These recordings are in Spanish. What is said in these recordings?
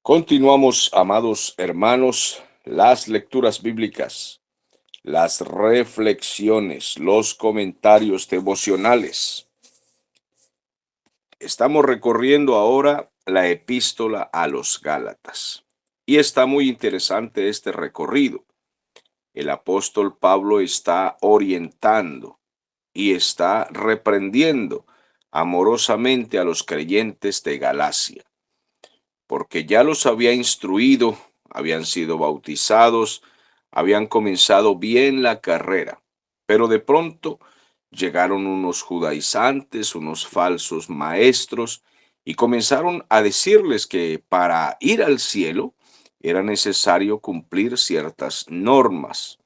Continuamos, amados hermanos, las lecturas bíblicas, las reflexiones, los comentarios devocionales. Estamos recorriendo ahora la epístola a los Gálatas. Y está muy interesante este recorrido. El apóstol Pablo está orientando y está reprendiendo amorosamente a los creyentes de Galacia, porque ya los había instruido, habían sido bautizados, habían comenzado bien la carrera, pero de pronto llegaron unos judaizantes, unos falsos maestros, y comenzaron a decirles que para ir al cielo era necesario cumplir ciertas normas,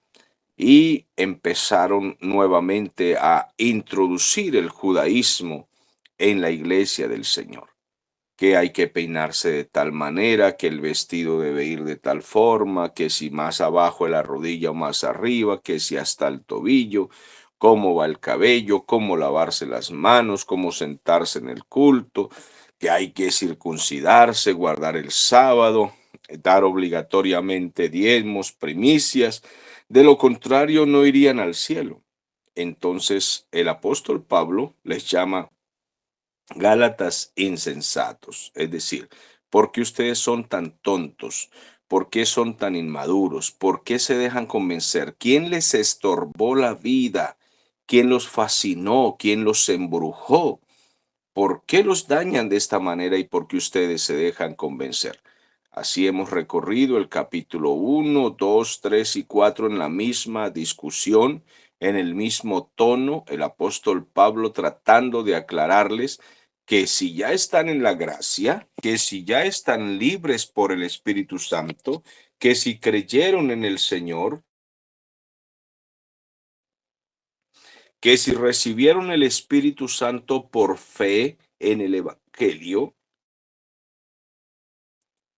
y empezaron nuevamente a introducir el judaísmo en la iglesia del Señor, que hay que peinarse de tal manera, que el vestido debe ir de tal forma, que si más abajo de la rodilla o más arriba, que si hasta el tobillo, cómo va el cabello, cómo lavarse las manos, cómo sentarse en el culto, que hay que circuncidarse, guardar el sábado, dar obligatoriamente diezmos, primicias, de lo contrario no irían al cielo. Entonces el apóstol Pablo les llama Gálatas insensatos, es decir, ¿por qué ustedes son tan tontos? ¿Por qué son tan inmaduros? ¿Por qué se dejan convencer? ¿Quién les estorbó la vida? ¿Quién los fascinó? ¿Quién los embrujó? ¿Por qué los dañan de esta manera y por qué ustedes se dejan convencer? Así hemos recorrido el capítulo 1, 2, 3 y 4 en la misma discusión, en el mismo tono, el apóstol Pablo tratando de aclararles que si ya están en la gracia, que si ya están libres por el Espíritu Santo, que si creyeron en el Señor, que si recibieron el Espíritu Santo por fe en el Evangelio,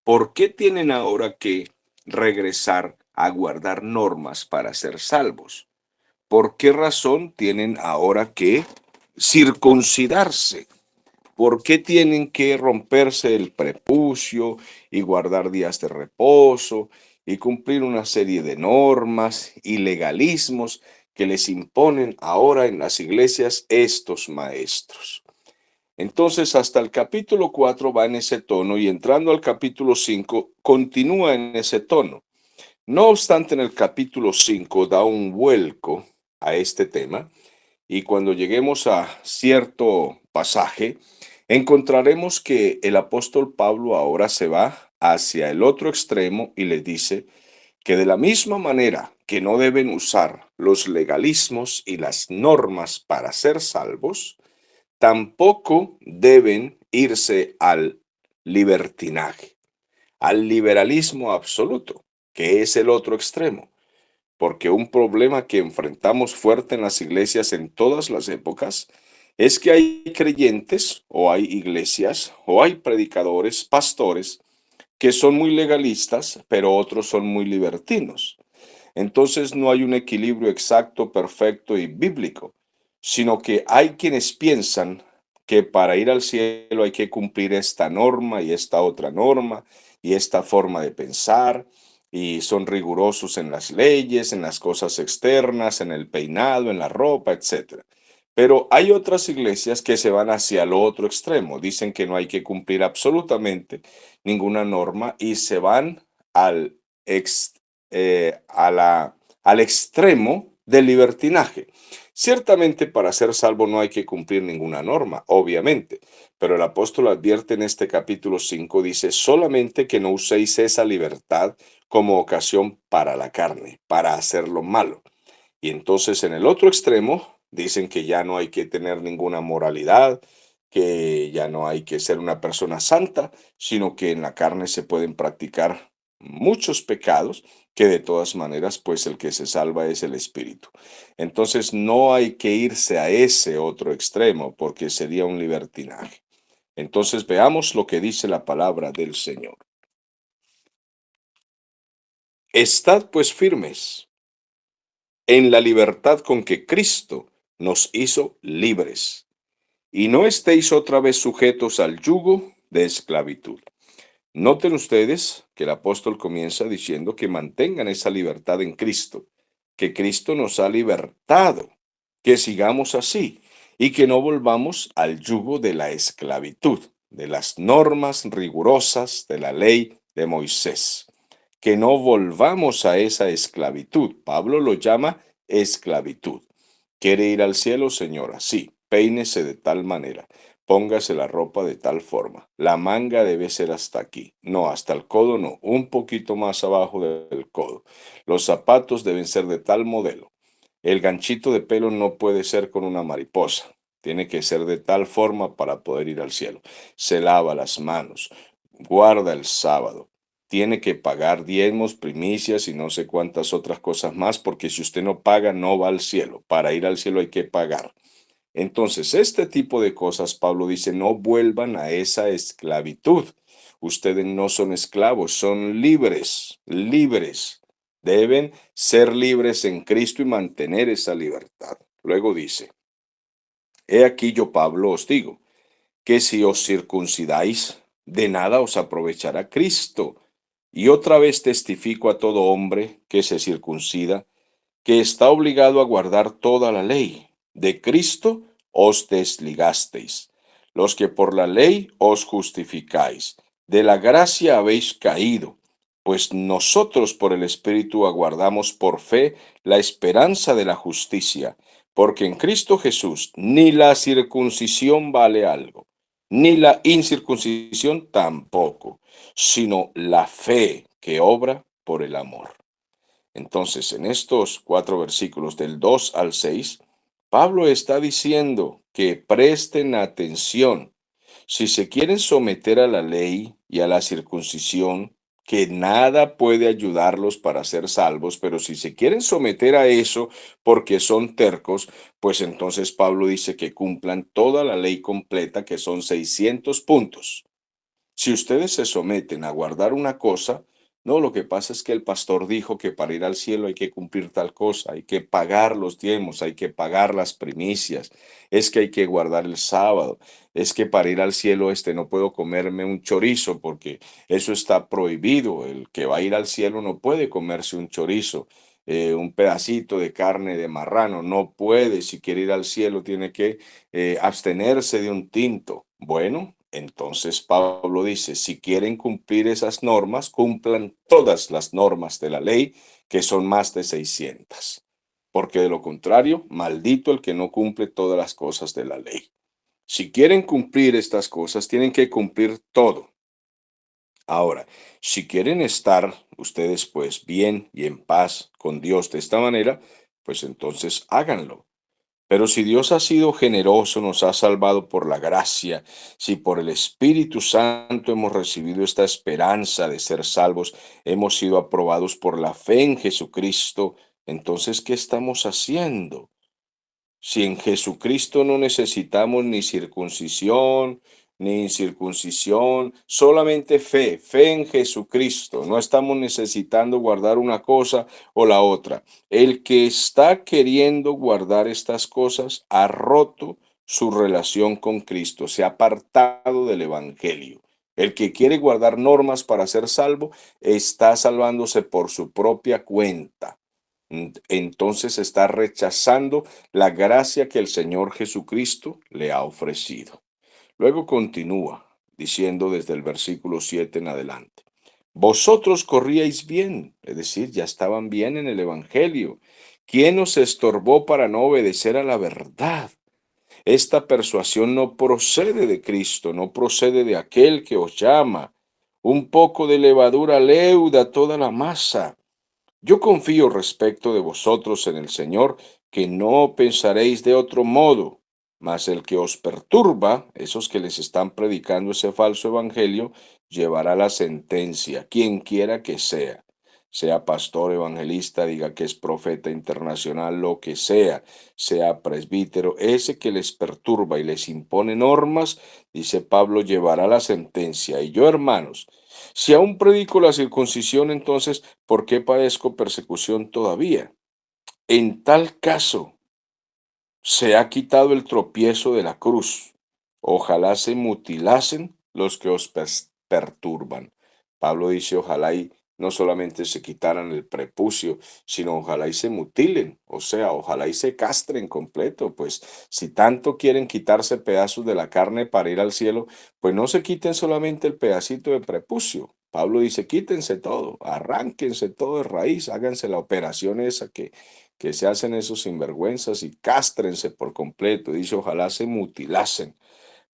¿por qué tienen ahora que regresar a guardar normas para ser salvos? ¿Por qué razón tienen ahora que circuncidarse? ¿Por qué tienen que romperse el prepucio y guardar días de reposo y cumplir una serie de normas y legalismos que les imponen ahora en las iglesias estos maestros? Entonces, hasta el capítulo 4 va en ese tono y entrando al capítulo 5 continúa en ese tono. No obstante, en el capítulo 5 da un vuelco a este tema y cuando lleguemos a cierto pasaje, encontraremos que el apóstol Pablo ahora se va hacia el otro extremo y les dice que de la misma manera que no deben usar los legalismos y las normas para ser salvos, tampoco deben irse al libertinaje, al liberalismo absoluto, que es el otro extremo, porque un problema que enfrentamos fuerte en las iglesias en todas las épocas es que hay creyentes o hay iglesias o hay predicadores, pastores, que son muy legalistas, pero otros son muy libertinos. Entonces no hay un equilibrio exacto, perfecto y bíblico, sino que hay quienes piensan que para ir al cielo hay que cumplir esta norma y esta otra norma y esta forma de pensar, y son rigurosos en las leyes, en las cosas externas, en el peinado, en la ropa, etcétera. Pero hay otras iglesias que se van hacia el otro extremo, dicen que no hay que cumplir absolutamente ninguna norma y se van al ex al extremo del libertinaje. Ciertamente para ser salvo no hay que cumplir ninguna norma, obviamente, pero el apóstol advierte en este capítulo 5, dice, solamente que no uséis esa libertad como ocasión para la carne, para hacer lo malo. Y entonces en el otro extremo dicen que ya no hay que tener ninguna moralidad, que ya no hay que ser una persona santa, sino que en la carne se pueden practicar muchos pecados, que de todas maneras, pues el que se salva es el espíritu. Entonces no hay que irse a ese otro extremo porque sería un libertinaje. Entonces veamos lo que dice la palabra del Señor. Estad pues firmes en la libertad con que Cristo nos hizo libres, y no estéis otra vez sujetos al yugo de esclavitud. Noten ustedes que el apóstol comienza diciendo que mantengan esa libertad en Cristo, que Cristo nos ha libertado, que sigamos así y que no volvamos al yugo de la esclavitud, de las normas rigurosas de la ley de Moisés, que no volvamos a esa esclavitud. Pablo lo llama esclavitud. ¿Quiere ir al cielo, señora? Sí, peínese de tal manera. Póngase la ropa de tal forma. La manga debe ser hasta aquí. No, hasta el codo no. Un poquito más abajo del codo. Los zapatos deben ser de tal modelo. El ganchito de pelo no puede ser con una mariposa. Tiene que ser de tal forma para poder ir al cielo. Se lava las manos. Guarda el sábado. Tiene que pagar diezmos, primicias y no sé cuántas otras cosas más, porque si usted no paga, no va al cielo. Para ir al cielo hay que pagar. Entonces, este tipo de cosas, Pablo dice, no vuelvan a esa esclavitud. Ustedes no son esclavos, son libres, libres. Deben ser libres en Cristo y mantener esa libertad. Luego dice, he aquí yo, Pablo, os digo, que si os circuncidáis, de nada os aprovechará Cristo. Y otra vez testifico a todo hombre que se circuncida, que está obligado a guardar toda la ley. De Cristo os desligasteis, los que por la ley os justificáis. De la gracia habéis caído, pues nosotros por el Espíritu aguardamos por fe la esperanza de la justicia, porque en Cristo Jesús ni la circuncisión vale algo, ni la incircuncisión tampoco, sino la fe que obra por el amor. Entonces, en estos 4 versículos del 2 al 6, Pablo está diciendo que presten atención. Si se quieren someter a la ley y a la circuncisión, que nada puede ayudarlos para ser salvos, pero si se quieren someter a eso porque son tercos, pues entonces Pablo dice que cumplan toda la ley completa, que son 600 puntos. Si ustedes se someten a guardar una cosa, no, lo que pasa es que el pastor dijo que para ir al cielo hay que cumplir tal cosa, hay que pagar los diezmos, hay que pagar las primicias, es que hay que guardar el sábado, es que para ir al cielo no puedo comerme un chorizo porque eso está prohibido, el que va a ir al cielo no puede comerse un chorizo, un pedacito de carne de marrano, no puede, si quiere ir al cielo tiene que abstenerse de un tinto. Bueno, entonces Pablo dice, si quieren cumplir esas normas, cumplan todas las normas de la ley, que son más de 600. Porque de lo contrario, maldito el que no cumple todas las cosas de la ley. Si quieren cumplir estas cosas, tienen que cumplir todo. Ahora, si quieren estar ustedes pues bien y en paz con Dios de esta manera, pues entonces háganlo. Pero si Dios ha sido generoso, nos ha salvado por la gracia, si por el Espíritu Santo hemos recibido esta esperanza de ser salvos, hemos sido aprobados por la fe en Jesucristo, entonces, ¿qué estamos haciendo? Si en Jesucristo no necesitamos ni circuncisión, ni incircuncisión, solamente fe, fe en Jesucristo. No estamos necesitando guardar una cosa o la otra. El que está queriendo guardar estas cosas ha roto su relación con Cristo, se ha apartado del Evangelio. El que quiere guardar normas para ser salvo está salvándose por su propia cuenta. Entonces está rechazando la gracia que el Señor Jesucristo le ha ofrecido. Luego continúa diciendo desde el versículo 7 en adelante. Vosotros corríais bien, es decir, ya estaban bien en el Evangelio. ¿Quién os estorbó para no obedecer a la verdad? Esta persuasión no procede de Cristo, no procede de aquel que os llama. Un poco de levadura leuda toda la masa. Yo confío respecto de vosotros en el Señor, que no pensaréis de otro modo, mas el que os perturba, esos que les están predicando ese falso evangelio, llevará la sentencia, quien quiera que sea pastor, evangelista, diga que es profeta internacional, lo que sea presbítero, ese que les perturba y les impone normas, dice Pablo, llevará la sentencia. Y yo, hermanos, si aún predico la circuncisión, entonces, ¿por qué padezco persecución todavía? En tal caso, se ha quitado el tropiezo de la cruz. Ojalá se mutilasen los que os perturban. Pablo dice, ojalá y no solamente se quitaran el prepucio, sino ojalá y se mutilen, o sea, ojalá y se castren completo, pues si tanto quieren quitarse pedazos de la carne para ir al cielo, pues no se quiten solamente el pedacito de prepucio. Pablo dice, quítense todo, arránquense todo de raíz, háganse la operación esa que se hacen esos sinvergüenzas y cástrense por completo. Dice, ojalá se mutilasen.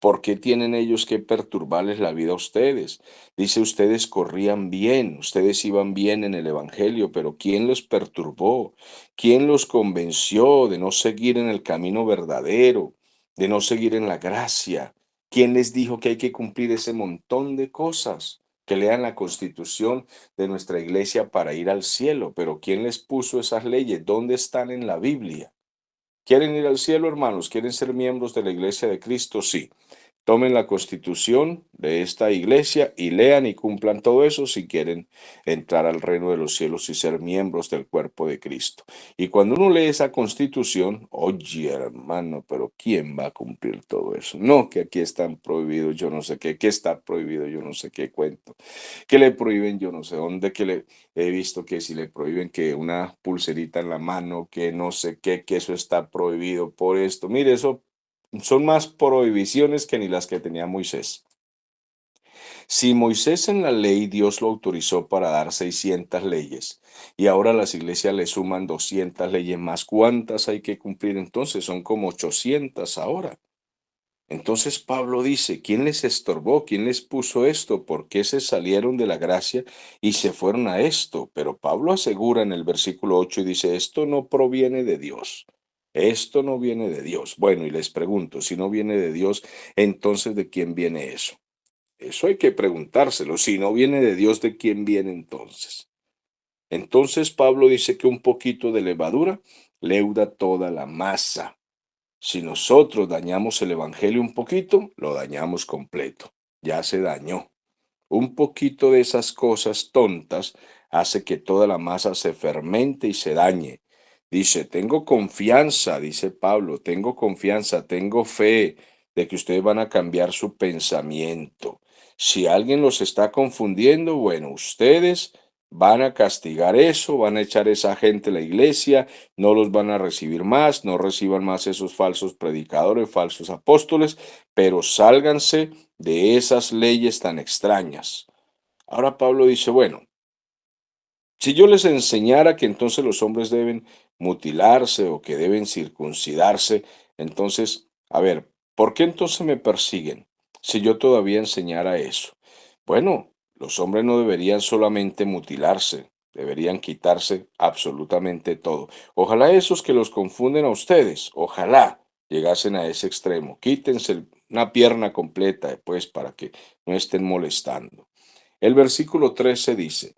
¿Por qué tienen ellos que perturbarles la vida a ustedes? Dice, ustedes corrían bien, ustedes iban bien en el Evangelio, pero ¿quién los perturbó? ¿Quién los convenció de no seguir en el camino verdadero, de no seguir en la gracia? ¿Quién les dijo que hay que cumplir ese montón de cosas? Que lean la constitución de nuestra iglesia para ir al cielo, pero ¿quién les puso esas leyes? ¿Dónde están en la Biblia? ¿Quieren ir al cielo, hermanos? ¿Quieren ser miembros de la iglesia de Cristo? Sí. Tomen la constitución de esta iglesia y lean y cumplan todo eso si quieren entrar al reino de los cielos y ser miembros del cuerpo de Cristo. Y cuando uno lee esa constitución, oye, hermano, pero ¿quién va a cumplir todo eso? No, que aquí están prohibidos, yo no sé qué, que está prohibido, yo no sé qué cuento, que le prohíben, yo no sé dónde, que le he visto que si le prohíben que una pulserita en la mano, que no sé qué, que eso está prohibido por esto. Mire, eso son más prohibiciones que ni las que tenía Moisés. Si Moisés en la ley Dios lo autorizó para dar 600 leyes y ahora las iglesias le suman 200 leyes más, ¿cuántas hay que cumplir entonces? Son como 800 ahora. Entonces Pablo dice, ¿quién les estorbó? ¿Quién les puso esto? ¿Por qué se salieron de la gracia y se fueron a esto? Pero Pablo asegura en el versículo 8 y dice, esto no proviene de Dios. Esto no viene de Dios. Bueno, y les pregunto, si no viene de Dios, entonces ¿de quién viene eso? Eso hay que preguntárselo. Si no viene de Dios, ¿de quién viene entonces? Entonces Pablo dice que un poquito de levadura leuda toda la masa. Si nosotros dañamos el Evangelio un poquito, lo dañamos completo. Ya se dañó. Un poquito de esas cosas tontas hace que toda la masa se fermente y se dañe. Dice, tengo confianza, dice Pablo, tengo confianza, tengo fe de que ustedes van a cambiar su pensamiento. Si alguien los está confundiendo, bueno, ustedes van a castigar eso, van a echar a esa gente a la iglesia, no los van a recibir más, no reciban más esos falsos predicadores, falsos apóstoles, pero sálganse de esas leyes tan extrañas. Ahora Pablo dice, bueno, si yo les enseñara que entonces los hombres deben mutilarse o que deben circuncidarse, entonces, a ver, ¿por qué entonces me persiguen si yo todavía enseñara eso? Bueno, los hombres no deberían solamente mutilarse, deberían quitarse absolutamente todo. Ojalá esos que los confunden a ustedes, ojalá llegasen a ese extremo. Quítense una pierna completa, pues, para que no estén molestando. El versículo 13 dice,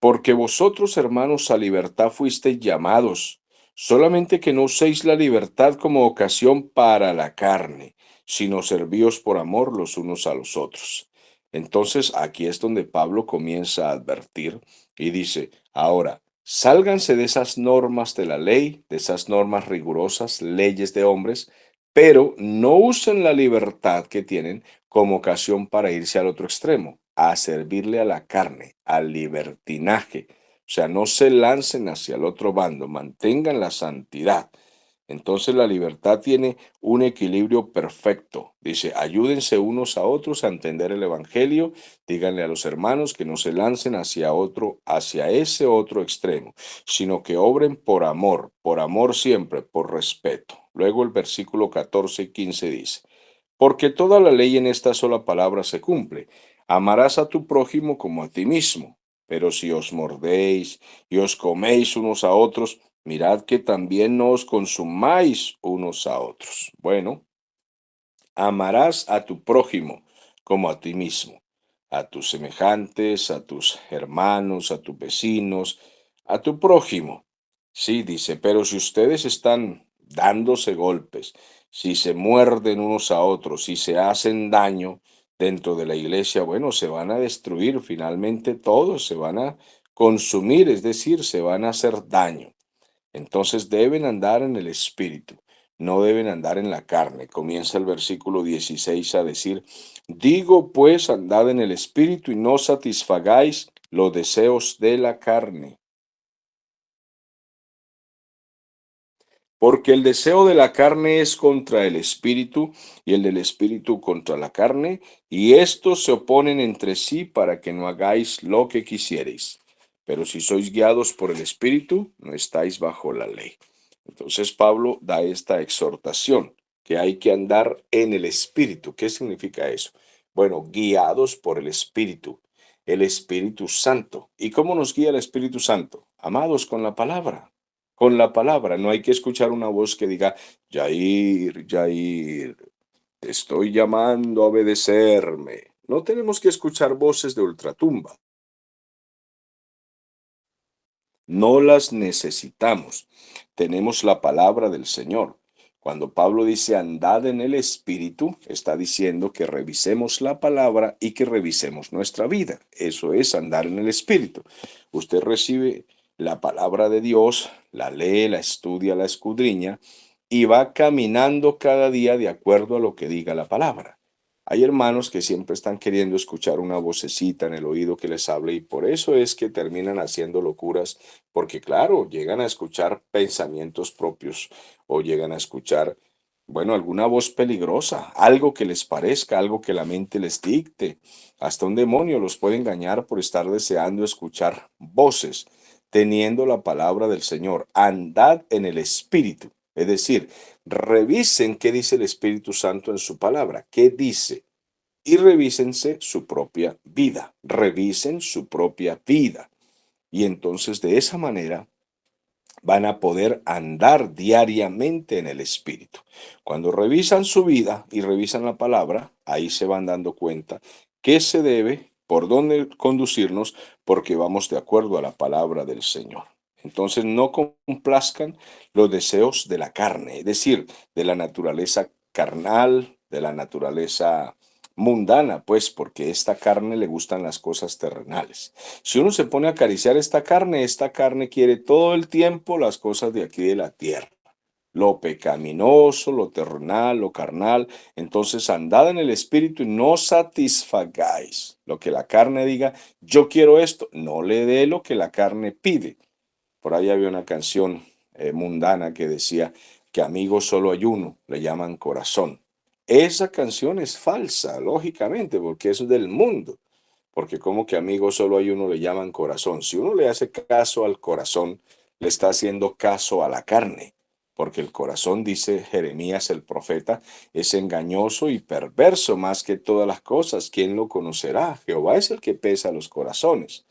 porque vosotros, hermanos, a libertad fuisteis llamados, solamente que no uséis la libertad como ocasión para la carne, sino servíos por amor los unos a los otros. Entonces aquí es donde Pablo comienza a advertir y dice, ahora, sálganse de esas normas de la ley, de esas normas rigurosas, leyes de hombres, pero no usen la libertad que tienen como ocasión para irse al otro extremo, a servirle a la carne, al libertinaje. O sea, no se lancen hacia el otro bando, mantengan la santidad. Entonces la libertad tiene un equilibrio perfecto. Dice, ayúdense unos a otros a entender el evangelio, díganle a los hermanos que no se lancen hacia otro, hacia ese otro extremo, sino que obren por amor siempre, por respeto. Luego el versículo 14 y 15 dice, porque toda la ley en esta sola palabra se cumple. Amarás a tu prójimo como a ti mismo. Pero si os mordéis y os coméis unos a otros, mirad que también no os consumáis unos a otros. Bueno, amarás a tu prójimo como a ti mismo, a tus semejantes, a tus hermanos, a tus vecinos, a tu prójimo. Sí, dice, pero si ustedes están dándose golpes, si se muerden unos a otros, si se hacen daño dentro de la iglesia, bueno, se van a destruir finalmente todos, se van a consumir, es decir, se van a hacer daño. Entonces deben andar en el espíritu. no deben andar en la carne. Comienza el versículo 16 a decir, digo pues, andad en el Espíritu y no satisfagáis los deseos de la carne. Porque el deseo de la carne es contra el espíritu y el del espíritu contra la carne, y estos se oponen entre sí para que no hagáis lo que quisierais. Pero si sois guiados por el espíritu, no estáis bajo la ley. Entonces Pablo da esta exhortación, que hay que andar en el espíritu. ¿Qué significa eso? Bueno, guiados por el Espíritu Santo. ¿Y cómo nos guía el Espíritu Santo? Amados, con la palabra. Con la palabra, no hay que escuchar una voz que diga, Yair, Yair, te estoy llamando a obedecerme. No tenemos que escuchar voces de ultratumba. No las necesitamos. Tenemos la palabra del Señor. Cuando Pablo dice andad en el Espíritu, está diciendo que revisemos la palabra y que revisemos nuestra vida. Eso es andar en el Espíritu. Usted recibe la palabra de Dios, la lee, la estudia, la escudriña y va caminando cada día de acuerdo a lo que diga la palabra. Hay hermanos que siempre están queriendo escuchar una vocecita en el oído que les hable y por eso es que terminan haciendo locuras porque claro, llegan a escuchar pensamientos propios o llegan a escuchar, bueno, alguna voz peligrosa, algo que les parezca, algo que la mente les dicte. Hasta un demonio los puede engañar por estar deseando escuchar voces, teniendo la palabra del Señor. Andad en el Espíritu. Es decir, revisen qué dice el Espíritu Santo en su palabra, qué dice, y revísense su propia vida. Revisen su propia vida. Y entonces de esa manera van a poder andar diariamente en el Espíritu. Cuando revisan su vida y revisan la palabra, ahí se van dando cuenta qué se debe, por dónde conducirnos, porque vamos de acuerdo a la palabra del Señor. Entonces no complazcan los deseos de la carne, es decir, de la naturaleza carnal, de la naturaleza mundana, pues porque a esta carne le gustan las cosas terrenales. Si uno se pone a acariciar esta carne quiere todo el tiempo las cosas de aquí de la tierra, lo pecaminoso, lo terrenal, lo carnal. Entonces andad en el espíritu y no satisfagáis lo que la carne diga, yo quiero esto, no le dé lo que la carne pide. Por ahí había una canción mundana que decía que amigo solo hay uno, le llaman corazón. Esa canción es falsa, lógicamente, porque es del mundo. Porque como que amigo solo hay uno le llaman corazón. Si uno le hace caso al corazón, le está haciendo caso a la carne. Porque el corazón, dice Jeremías el profeta, es engañoso y perverso más que todas las cosas. ¿Quién lo conocerá? Jehová es el que pesa los corazones.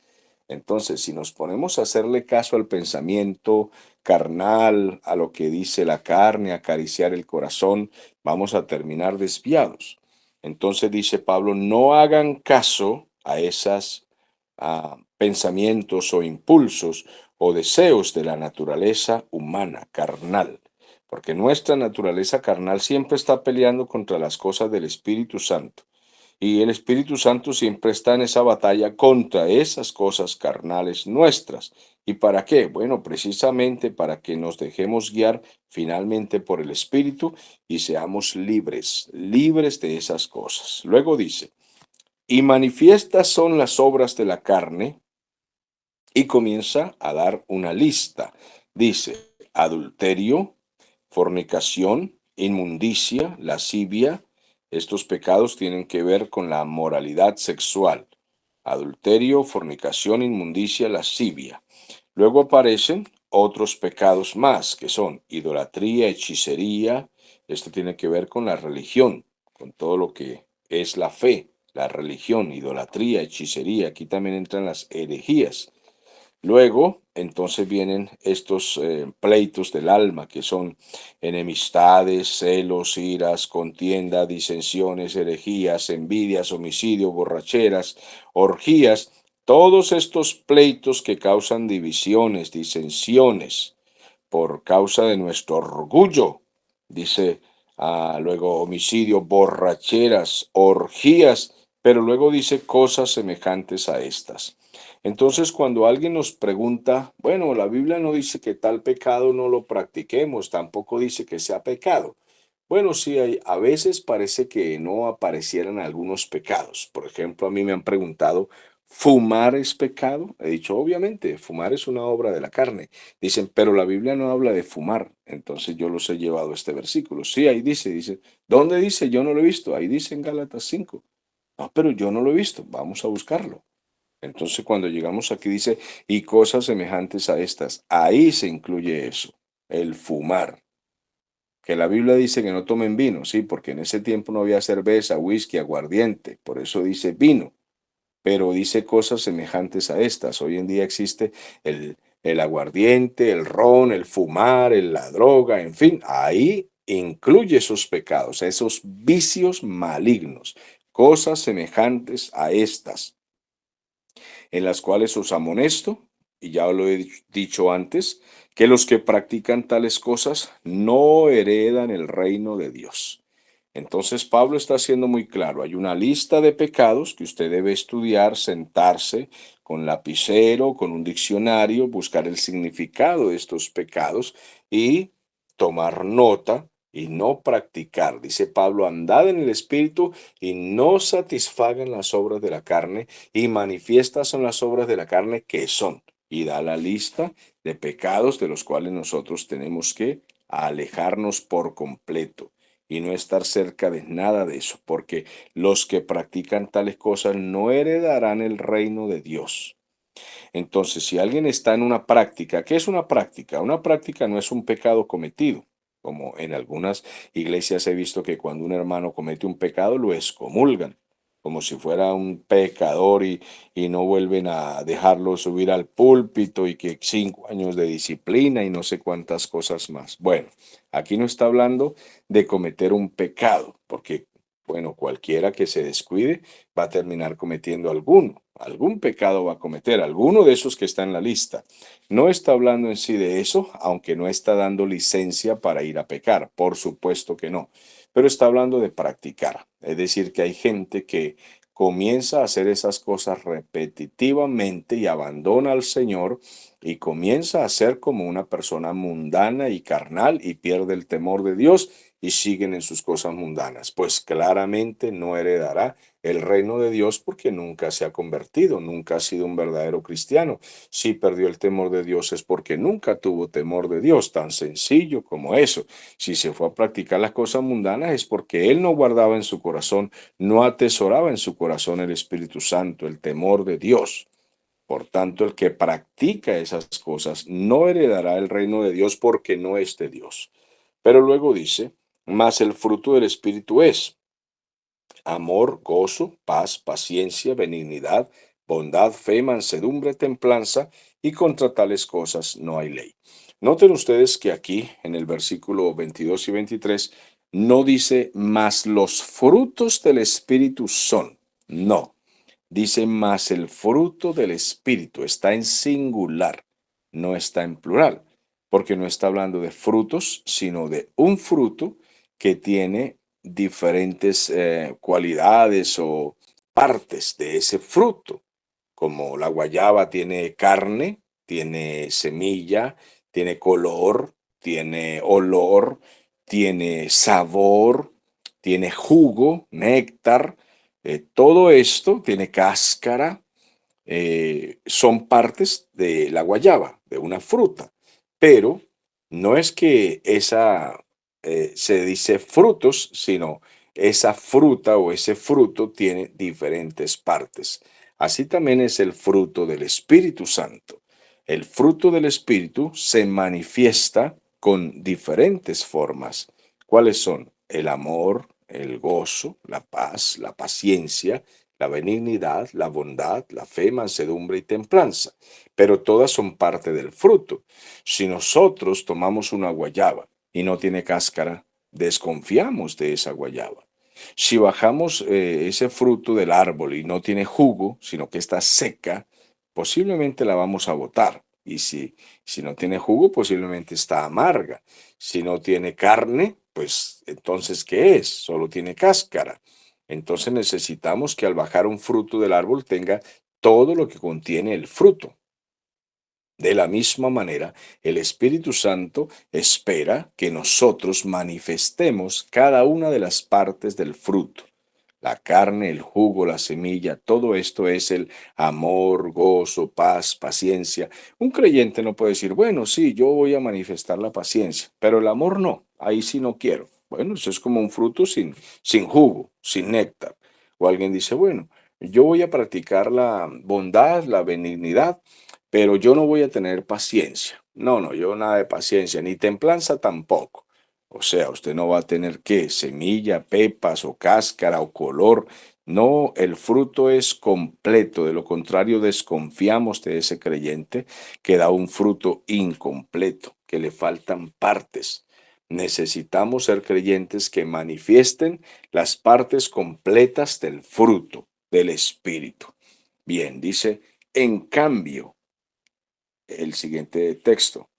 Entonces, si nos ponemos a hacerle caso al pensamiento carnal, a lo que dice la carne, acariciar el corazón, vamos a terminar desviados. Entonces dice Pablo, no hagan caso a esos pensamientos o impulsos o deseos de la naturaleza humana, carnal, porque nuestra naturaleza carnal siempre está peleando contra las cosas del Espíritu Santo. Y el Espíritu Santo siempre está en esa batalla contra esas cosas carnales nuestras. ¿Y para qué? Bueno, precisamente para que nos dejemos guiar finalmente por el Espíritu y seamos libres, libres de esas cosas. Luego dice, y manifiestas son las obras de la carne, y comienza a dar una lista. Dice, adulterio, fornicación, inmundicia, lascivia. Estos pecados tienen que ver con la moralidad sexual. Adulterio, fornicación, inmundicia, lascivia. Luego aparecen otros pecados más, que son idolatría, hechicería. Esto tiene que ver con la religión, con todo lo que es la fe, la religión, idolatría, hechicería. Aquí también entran las herejías. Luego, entonces vienen estos pleitos del alma, que son enemistades, celos, iras, contienda, disensiones, herejías, envidias, homicidios, borracheras, orgías, todos estos pleitos que causan divisiones, disensiones, por causa de nuestro orgullo, dice luego homicidio, borracheras, orgías, pero luego dice cosas semejantes a estas. Entonces, cuando alguien nos pregunta, bueno, la Biblia no dice que tal pecado no lo practiquemos, tampoco dice que sea pecado. Bueno, sí, a veces parece que no aparecieran algunos pecados. Por ejemplo, a mí me han preguntado, ¿fumar es pecado? He dicho, obviamente, fumar es una obra de la carne. Dicen, pero la Biblia no habla de fumar. Entonces yo los he llevado a este versículo. Sí, ahí dice, ¿dónde dice? Yo no lo he visto. Ahí dice en Gálatas 5. No, pero yo no lo he visto. Vamos a buscarlo. Entonces, cuando llegamos aquí dice, y cosas semejantes a estas, ahí se incluye eso, el fumar. Que la Biblia dice que no tomen vino, sí, porque en ese tiempo no había cerveza, whisky, aguardiente, por eso dice vino, pero dice cosas semejantes a estas. Hoy en día existe el aguardiente, el ron, el fumar, la droga, en fin, ahí incluye esos pecados, esos vicios malignos, cosas semejantes a estas en las cuales os amonesto, y ya lo he dicho antes, que los que practican tales cosas no heredan el reino de Dios. Entonces Pablo está siendo muy claro, hay una lista de pecados que usted debe estudiar, sentarse con lapicero, con un diccionario, buscar el significado de estos pecados y tomar nota y no practicar. Dice Pablo, andad en el Espíritu y no satisfagan las obras de la carne, y manifiestas son las obras de la carne que son. Y da la lista de pecados de los cuales nosotros tenemos que alejarnos por completo y no estar cerca de nada de eso, porque los que practican tales cosas no heredarán el reino de Dios. Entonces, si alguien está en una práctica, ¿qué es una práctica? Una práctica no es un pecado cometido, como en algunas iglesias he visto que cuando un hermano comete un pecado lo excomulgan, como si fuera un pecador y no vuelven a dejarlo subir al púlpito y que 5 años de disciplina y no sé cuántas cosas más. Bueno, aquí no está hablando de cometer un pecado, porque, bueno, cualquiera que se descuide va a terminar cometiendo alguno. Algún pecado va a cometer, alguno de esos que está en la lista. No está hablando en sí de eso, aunque no está dando licencia para ir a pecar, por supuesto que no, pero está hablando de practicar. Es decir, que hay gente que comienza a hacer esas cosas repetitivamente y abandona al Señor y comienza a ser como una persona mundana y carnal y pierde el temor de Dios y siguen en sus cosas mundanas. Pues claramente no heredará el reino de Dios porque nunca se ha convertido, nunca ha sido un verdadero cristiano. Si perdió el temor de Dios es porque nunca tuvo temor de Dios, tan sencillo como eso. Si se fue a practicar las cosas mundanas es porque él no guardaba en su corazón, no atesoraba en su corazón el Espíritu Santo, el temor de Dios. Por tanto, el que practica esas cosas no heredará el reino de Dios porque no es de Dios. Pero luego dice, mas el fruto del Espíritu es amor, gozo, paz, paciencia, benignidad, bondad, fe, mansedumbre, templanza, y contra tales cosas no hay ley. Noten ustedes que aquí, en el versículo 22 y 23, no dice, mas los frutos del Espíritu son. No, dice, mas el fruto del Espíritu está en singular, no está en plural, porque no está hablando de frutos, sino de un fruto que tiene diferentes cualidades o partes de ese fruto, como la guayaba tiene carne, tiene semilla, tiene color, tiene olor, tiene sabor, tiene jugo, néctar, todo esto tiene cáscara, son partes de la guayaba, de una fruta, pero no es que esa se dice frutos, sino esa fruta o ese fruto tiene diferentes partes. Así también es el fruto del Espíritu Santo. El fruto del Espíritu se manifiesta con diferentes formas. ¿Cuáles son? El amor, el gozo, la paz, la paciencia, la benignidad, la bondad, la fe, mansedumbre y templanza, pero todas son parte del fruto. Si nosotros tomamos una guayaba y no tiene cáscara, desconfiamos de esa guayaba. Si bajamos ese fruto del árbol y no tiene jugo, sino que está seca, posiblemente la vamos a botar. Y si no tiene jugo, posiblemente está amarga. Si no tiene carne, pues entonces, ¿qué es? Solo tiene cáscara. Entonces necesitamos que al bajar un fruto del árbol tenga todo lo que contiene el fruto. De la misma manera, el Espíritu Santo espera que nosotros manifestemos cada una de las partes del fruto. La carne, el jugo, la semilla, todo esto es el amor, gozo, paz, paciencia. Un creyente no puede decir, bueno, sí, yo voy a manifestar la paciencia, pero el amor no, ahí sí no quiero. Bueno, eso es como un fruto sin jugo, sin néctar. O alguien dice, bueno, yo voy a practicar la bondad, la benignidad, pero yo no voy a tener paciencia. No, no, yo nada de paciencia, ni templanza tampoco. O sea, usted no va a tener qué, semilla, pepas o cáscara o color. No, el fruto es completo. De lo contrario, desconfiamos de ese creyente que da un fruto incompleto, que le faltan partes. Necesitamos ser creyentes que manifiesten las partes completas del fruto del Espíritu. Bien, dice, en cambio, el siguiente texto.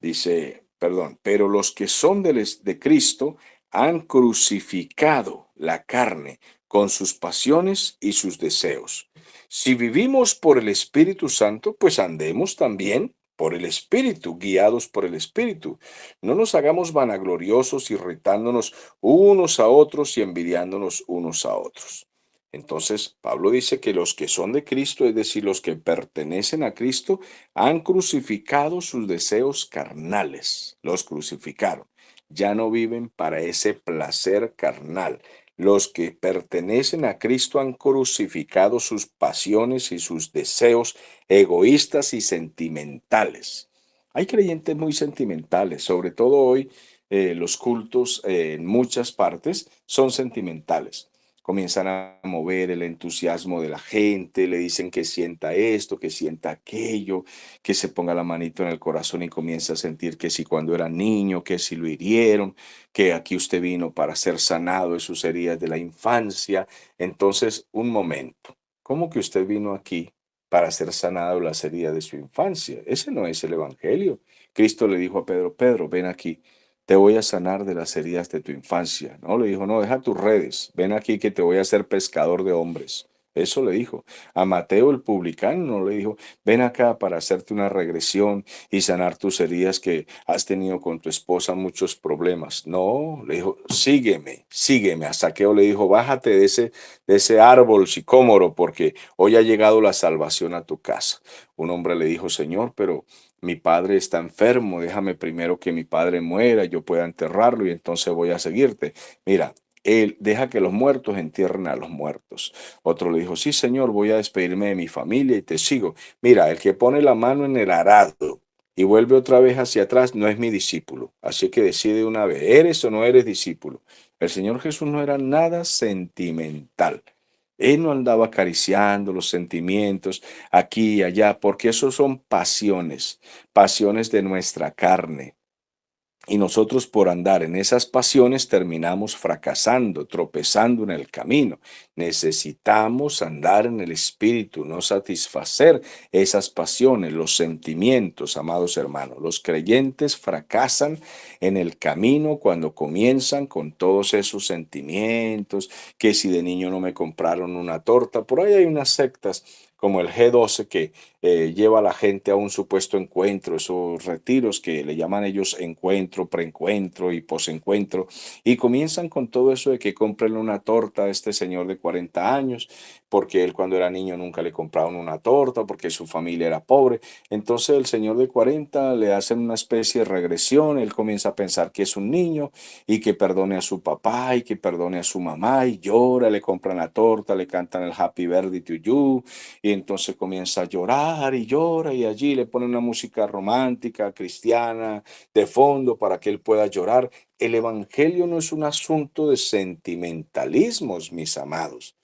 Dice, perdón, pero los que son de Cristo han crucificado la carne con sus pasiones y sus deseos. Si vivimos por el Espíritu Santo, pues andemos también por el Espíritu, guiados por el Espíritu. No nos hagamos vanagloriosos, irritándonos unos a otros y envidiándonos unos a otros. Entonces, Pablo dice que los que son de Cristo, es decir, los que pertenecen a Cristo, han crucificado sus deseos carnales, los crucificaron. Ya no viven para ese placer carnal. Los que pertenecen a Cristo han crucificado sus pasiones y sus deseos egoístas y sentimentales. Hay creyentes muy sentimentales, sobre todo hoy los cultos en muchas partes son sentimentales. Comienzan a mover el entusiasmo de la gente, le dicen que sienta esto, que sienta aquello, que se ponga la manito en el corazón y comienza a sentir que si cuando era niño, que si lo hirieron, que aquí usted vino para ser sanado de sus heridas de la infancia. Entonces, un momento, ¿cómo que usted vino aquí para ser sanado de las heridas de su infancia? Ese no es el Evangelio. Cristo le dijo a Pedro, Pedro, ven aquí. Te voy a sanar de las heridas de tu infancia. No, le dijo, no, deja tus redes. Ven aquí que te voy a hacer pescador de hombres. Eso le dijo. A Mateo el publicano no le dijo, ven acá para hacerte una regresión y sanar tus heridas que has tenido con tu esposa muchos problemas. No, le dijo, sígueme, sígueme. A Zaqueo le dijo, bájate de ese árbol sicómoro porque hoy ha llegado la salvación a tu casa. Un hombre le dijo, Señor, pero mi padre está enfermo, déjame primero que mi padre muera, yo pueda enterrarlo y entonces voy a seguirte. Mira, él deja que los muertos entierren a los muertos. Otro le dijo, sí, señor, voy a despedirme de mi familia y te sigo. Mira, el que pone la mano en el arado y vuelve otra vez hacia atrás no es mi discípulo. Así que decide una vez, ¿eres o no eres discípulo? El Señor Jesús no era nada sentimental. Él no andaba acariciando los sentimientos aquí y allá, porque esos son pasiones, pasiones de nuestra carne. Y nosotros por andar en esas pasiones terminamos fracasando, tropezando en el camino. Necesitamos andar en el Espíritu, no satisfacer esas pasiones, los sentimientos, amados hermanos. Los creyentes fracasan en el camino cuando comienzan con todos esos sentimientos, que si de niño no me compraron una torta. Por ahí hay unas sectas como el G12 que lleva a la gente a un supuesto encuentro, esos retiros que le llaman ellos encuentro, preencuentro y posencuentro, y comienzan con todo eso de que compren una torta a este señor de 40 años, porque él cuando era niño nunca le compraron una torta, porque su familia era pobre. Entonces el señor de 40 le hacen una especie de regresión, él comienza a pensar que es un niño y que perdone a su papá y que perdone a su mamá y llora, le compran la torta, le cantan el Happy Birthday to you y entonces comienza a llorar y llora y allí le pone una música romántica, cristiana, de fondo para que él pueda llorar. El Evangelio no es un asunto de sentimentalismos, mis amados.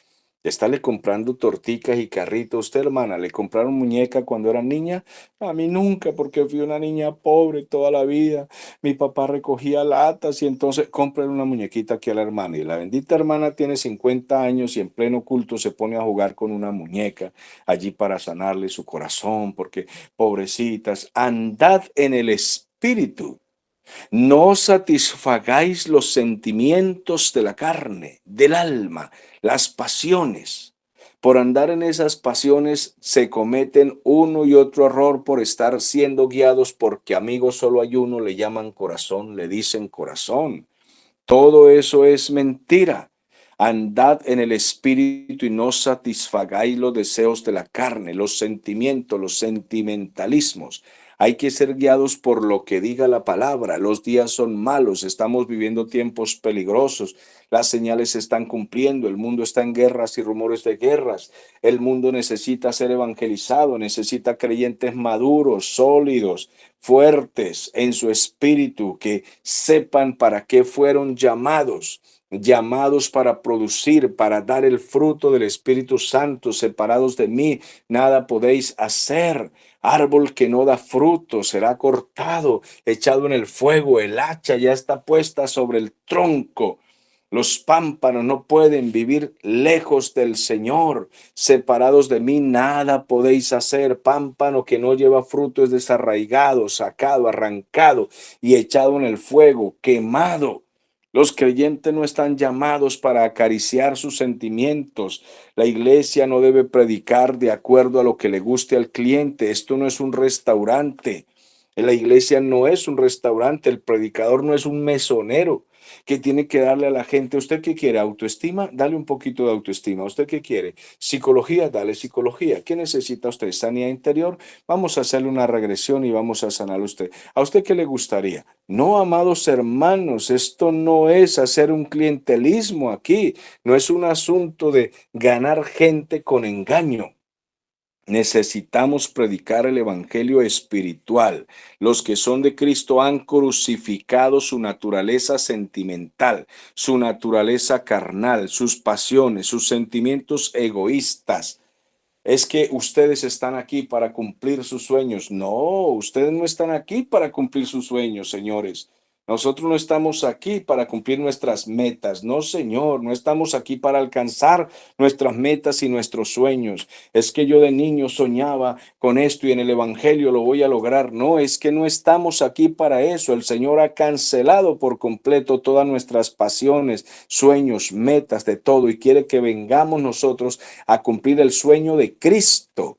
Estarle comprando torticas y carritos. Usted, hermana, ¿le compraron muñeca cuando era niña? A mí nunca, porque fui una niña pobre toda la vida. Mi papá recogía latas y entonces compran una muñequita aquí a la hermana. Y la bendita hermana tiene 50 años y en pleno culto se pone a jugar con una muñeca allí para sanarle su corazón, porque pobrecitas, andad en el espíritu. No satisfagáis los sentimientos de la carne, del alma, las pasiones. Por andar en esas pasiones se cometen uno y otro error por estar siendo guiados porque amigos solo hay uno, le llaman corazón, le dicen corazón. Todo eso es mentira. Andad en el espíritu y no satisfagáis los deseos de la carne, los sentimientos, los sentimentalismos. Hay que ser guiados por lo que diga la palabra. Los días son malos, estamos viviendo tiempos peligrosos, las señales se están cumpliendo, el mundo está en guerras y rumores de guerras. El mundo necesita ser evangelizado, necesita creyentes maduros, sólidos, fuertes en su espíritu, que sepan para qué fueron llamados, llamados para producir, para dar el fruto del Espíritu Santo. Separados de mí, nada podéis hacer. Árbol que no da fruto será cortado, echado en el fuego. El hacha ya está puesta sobre el tronco. Los pámpanos no pueden vivir lejos del Señor. Separados de mí, nada podéis hacer. Pámpano que no lleva fruto es desarraigado, sacado, arrancado y echado en el fuego, quemado. Los creyentes no están llamados para acariciar sus sentimientos. La iglesia no debe predicar de acuerdo a lo que le guste al cliente. Esto no es un restaurante. La iglesia no es un restaurante. El predicador no es un mesonero que tiene que darle a la gente. ¿Usted qué quiere? ¿Autoestima? Dale un poquito de autoestima. ¿Usted qué quiere? Psicología, dale psicología. ¿Qué necesita usted? Sanidad interior. Vamos a hacerle una regresión y vamos a sanar a usted. ¿A usted qué le gustaría? No, amados hermanos, esto no es hacer un clientelismo aquí. No es un asunto de ganar gente con engaño. Necesitamos predicar el evangelio espiritual. Los que son de Cristo han crucificado su naturaleza sentimental, su naturaleza carnal, sus pasiones, sus sentimientos egoístas. Es que ustedes están aquí para cumplir sus sueños. No, ustedes no están aquí para cumplir sus sueños, señores. Nosotros no estamos aquí para cumplir nuestras metas. No, Señor, no estamos aquí para alcanzar nuestras metas y nuestros sueños. Es que yo de niño soñaba con esto y en el Evangelio lo voy a lograr. No, es que no estamos aquí para eso. El Señor ha cancelado por completo todas nuestras pasiones, sueños, metas, de todo, y quiere que vengamos nosotros a cumplir el sueño de Cristo.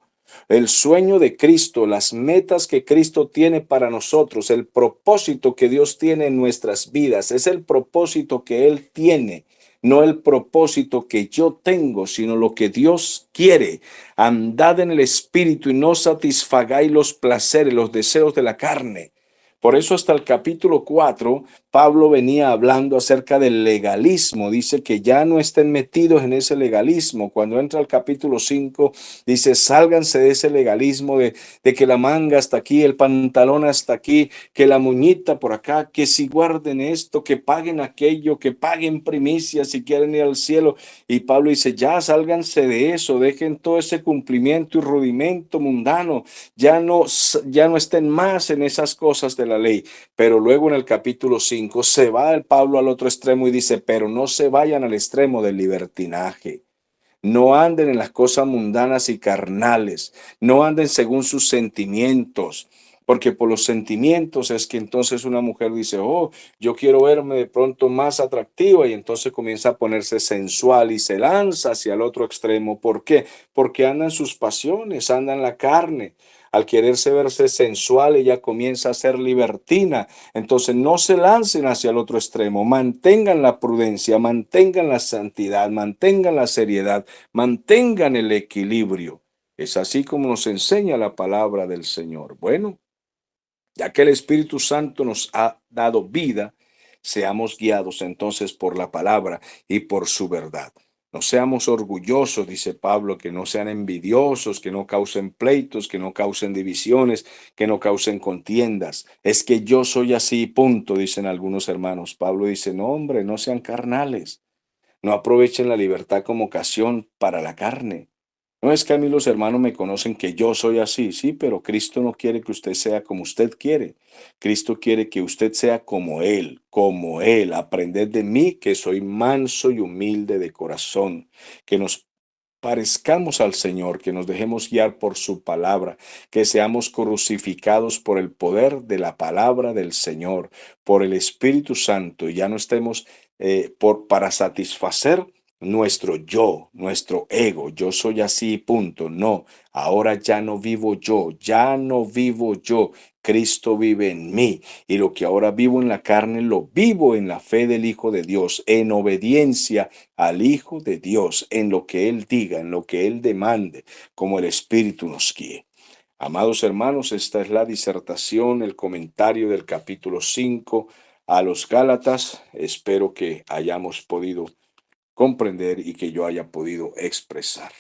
El sueño de Cristo, las metas que Cristo tiene para nosotros, el propósito que Dios tiene en nuestras vidas, es el propósito que Él tiene, no el propósito que yo tengo, sino lo que Dios quiere. Andad en el Espíritu y no satisfagáis los placeres, los deseos de la carne. Por eso hasta el capítulo 4, Pablo venía hablando acerca del legalismo. Dice que ya no estén metidos en ese legalismo. Cuando entra al capítulo 5, dice, sálganse de ese legalismo de que la manga hasta aquí, el pantalón hasta aquí, que la muñita por acá, que si guarden esto, que paguen aquello, que paguen primicias si quieren ir al cielo. Y Pablo dice, ya sálganse de eso, dejen todo ese cumplimiento y rudimento mundano, ya no estén más en esas cosas de la ley. Pero luego en el capítulo 5 se va el Pablo al otro extremo y dice, pero no se vayan al extremo del libertinaje. No anden en las cosas mundanas y carnales. No anden según sus sentimientos. Porque por los sentimientos es que entonces una mujer dice, oh, yo quiero verme de pronto más atractiva y entonces comienza a ponerse sensual y se lanza hacia el otro extremo. ¿Por qué? Porque andan sus pasiones, andan la carne. Al quererse verse sensual, ella comienza a ser libertina. Entonces no se lancen hacia el otro extremo. Mantengan la prudencia, mantengan la santidad, mantengan la seriedad, mantengan el equilibrio. Es así como nos enseña la palabra del Señor. Bueno, ya que el Espíritu Santo nos ha dado vida, seamos guiados entonces por la palabra y por su verdad. No seamos orgullosos, dice Pablo, que no sean envidiosos, que no causen pleitos, que no causen divisiones, que no causen contiendas. Es que yo soy así, punto, dicen algunos hermanos. Pablo dice, no, hombre, no sean carnales. No aprovechen la libertad como ocasión para la carne. No es que a mí los hermanos me conocen que yo soy así, sí, pero Cristo no quiere que usted sea como usted quiere. Cristo quiere que usted sea como Él, como Él. Aprended de mí que soy manso y humilde de corazón, que nos parezcamos al Señor, que nos dejemos guiar por su palabra, que seamos crucificados por el poder de la palabra del Señor, por el Espíritu Santo, y ya no estemos para satisfacer nuestro yo, nuestro ego, yo soy así, punto. No, ahora ya no vivo yo, ya no vivo yo. Cristo vive en mí y lo que ahora vivo en la carne lo vivo en la fe del Hijo de Dios, en obediencia al Hijo de Dios, en lo que Él diga, en lo que Él demande, como el Espíritu nos guíe. Amados hermanos, esta es la disertación, el comentario del capítulo 5 a los Gálatas. Espero que hayamos podido comprender y que yo haya podido expresar.